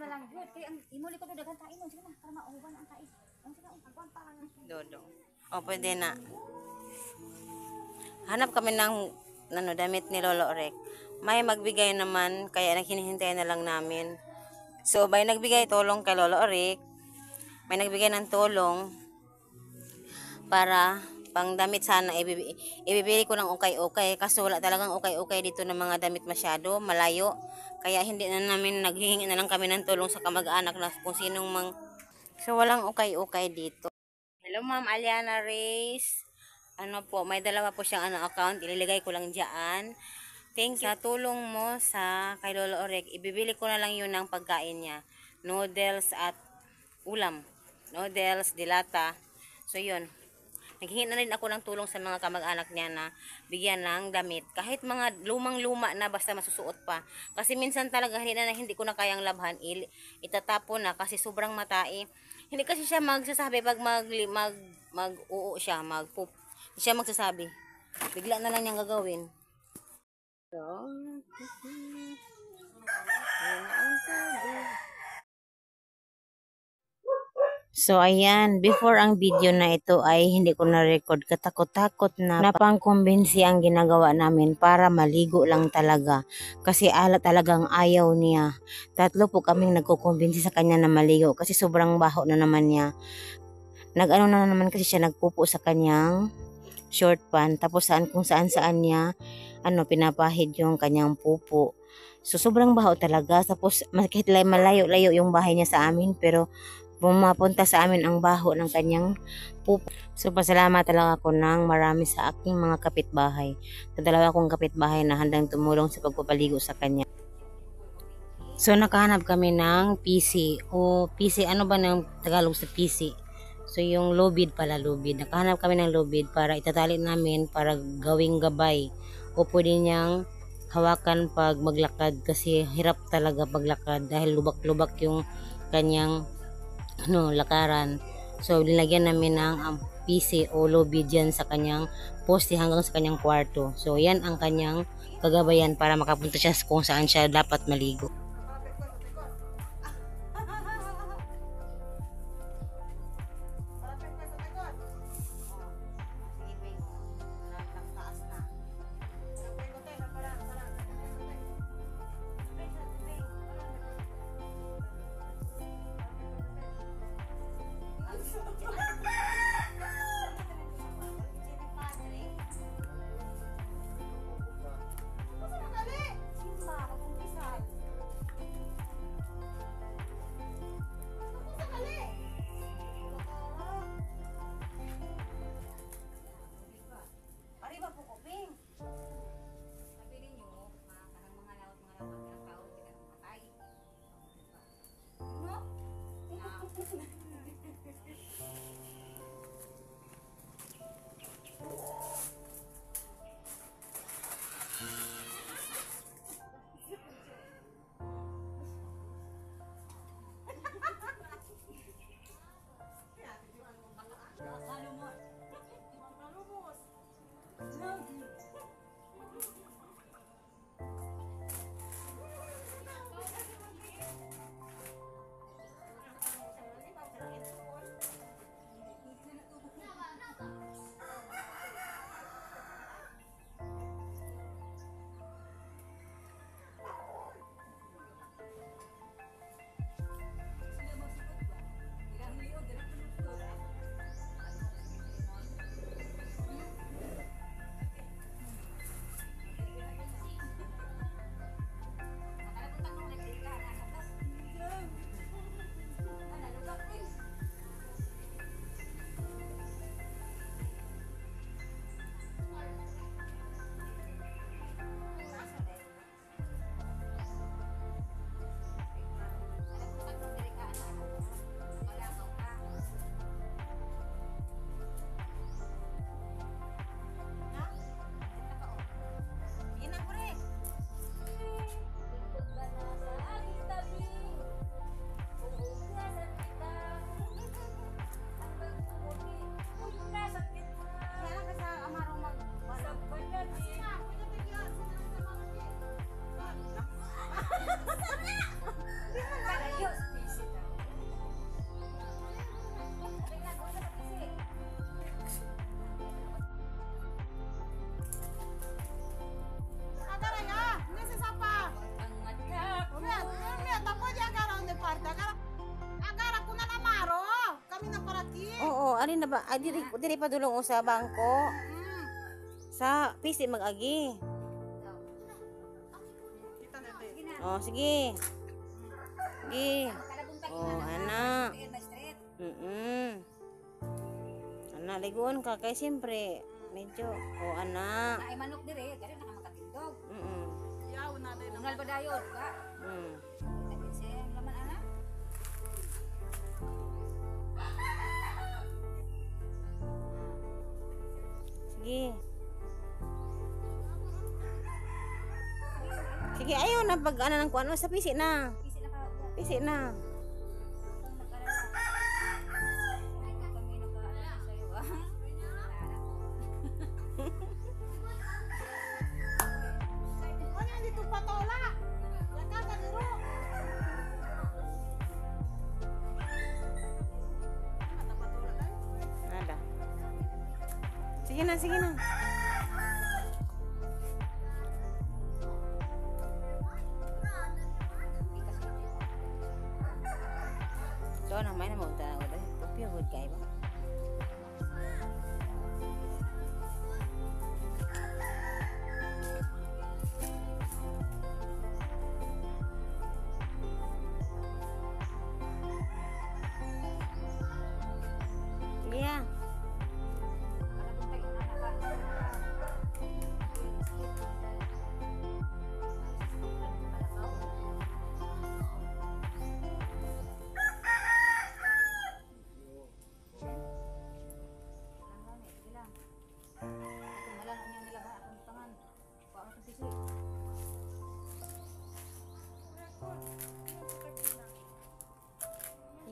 lang good. Kaya ang imuli ko dagan kain mo sige na para mauban ang kain. Ang sige agwan pa lang. Dodong. O, pwede na. Hanap kami ng damit ni Lolo Rek. May magbigay naman, kaya hinihintay na lang namin. So, may nagbigay tulong kay Lolo Rek. May nagbigay ng tulong para pang damit sana. Ibibili ko ng ukay-ukay. Kaso wala talagang ukay-ukay dito ng mga damit masyado. Malayo. Kaya hindi na namin, naghihingi na lang kami ng tulong sa kamag-anak na kung sinong So, walang ukay-ukay dito. Hello, Ma'am Aliana Reyes. Ano po, may dalawa po siyang account. Ililigay ko lang dyan. Thank you sa tulong mo sa kay Lolo Orek. Ibibili ko na lang yun ng pagkain niya. Noodles at ulam. Noodles, dilata. So, yun. Naghihingi na rin ako ng tulong sa mga kamag-anak niya na bigyan ng damit. Kahit mga lumang-luma na basta masusuot pa. Kasi minsan talaga hindi ko na kayang labhan. Itatapon na kasi sobrang matai. Hindi kasi siya magsasabi pag mag-uo siya, mag-poop. Hindi siya magsasabi. Bigla na lang niyang gagawin. So, ayan, before ang video na ito ay hindi ko na-record. Katakot-takot na napang-convince ang ginagawa namin para maligo lang talaga. Kasi talagang ayaw niya. Tatlo po kaming nagkukumbinsi sa kanya na maligo kasi sobrang baho na naman niya. Nag-ano na naman kasi siya nagpupo sa kanyang short pant. Tapos kung saan niya pinapahid yung kanyang pupo. So, sobrang baho talaga. Tapos, kahit malayo-layo yung bahay niya sa amin, pero pumapunta sa amin ang baho ng kanyang pupo. So, pasalamat talaga ako ng marami sa aking mga kapitbahay. Sa dalawa kong kapitbahay na handang tumulong sa pagpapaligo sa kanya. So, nakahanap kami ng PC. O PC, ano ba ng Tagalog sa PC? So, yung lubid pala, lubid. Nakahanap kami ng lubid para itatali namin para gawing gabay. O pwede niyang hawakan pag maglakad kasi hirap talaga paglakad dahil lubak-lubak yung kanyang lakaran. So, linagyan namin ng PC o lubid dyan sa kanyang poste hanggang sa kanyang kwarto. So, yan ang kanyang kagabayan para makapunta siya kung saan siya dapat maligo. alin na ba? Ay, diri pa dulong o sa bangko. Sa pisi mag-agi. Oh, sige. Sige. Oh, anak. Anak, ligon ka. Kaya siyempre, medyo. Oh, anak. Ay manok dire, kaya nakamakatindog. Yaw na din. Ungal ba dayod ba? Tapos siya laman anak. Sige. Sige, ayaw na pag ano ng kuano sa pisi na. Pisi na ka. Pisi na. Kung mag-alala. Ay kami nag-aalala sa iyo ah. Ano dito patola? Laka ka diro. Mata patola dai. Ada. Sige na, sige na. So, namay na magtanong ko dahil. Pupyo, good guy ba? Sige na.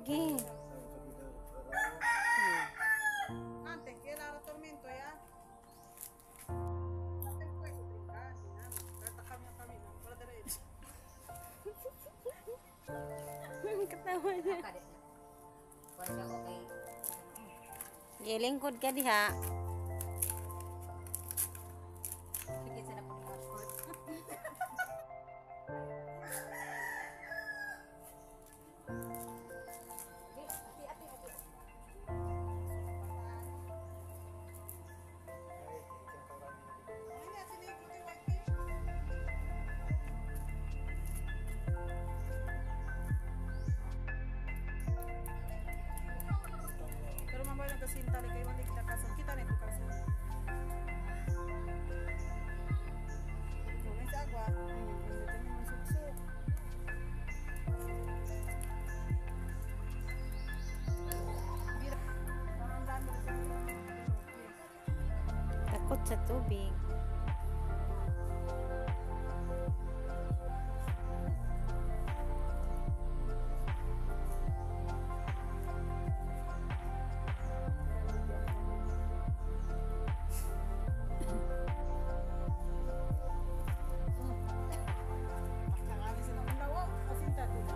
Sige. Ante, kailangan tormento ya. Ante, pwede ko brinca. Tatakam niya kami. Wala diretso. Katawa niya. Kuwan siya ko kay Sige, lingkod ka diha. higit sa napong passport. Ati. Ay, sinigil ni White Fish. Pero mamaya lang kasi tali kayo mandi kita kasal. Kita na ito kasal. May sa agwa. Ito niya magsuksok. Parang dami na sa Takot sa tubig. Nakakami sila ng lawa. Kasinta dito.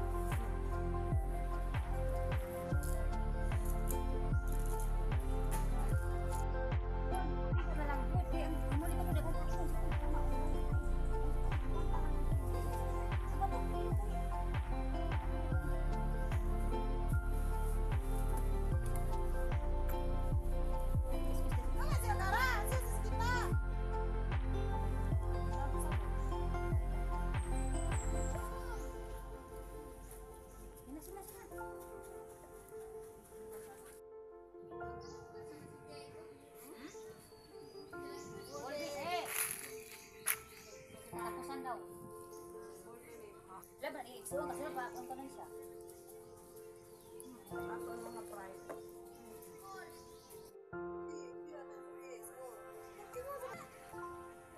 Ito na lang po. Kaya muli ko dagan tayo. Ano siya tara? Sis kita. Sina. Tapusan daw. Laban i-exo kasi ba kung kanon siya. Ato ang mga pride.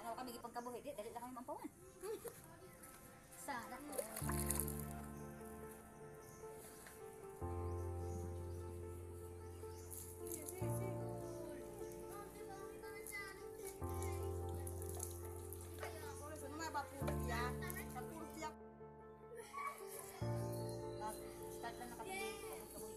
Ano kami gipagkabuhi di dali lang kami mampawan. Sana ko. Start lang na kami kabuhi.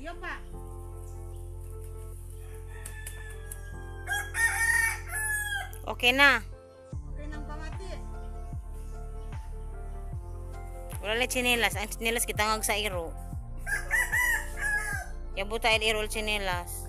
Diyan pa. Okay na. Okay nang pamati. Wala na chinelas. Ang chinelas kitangag sa iro. Yabuta il iro chinelas.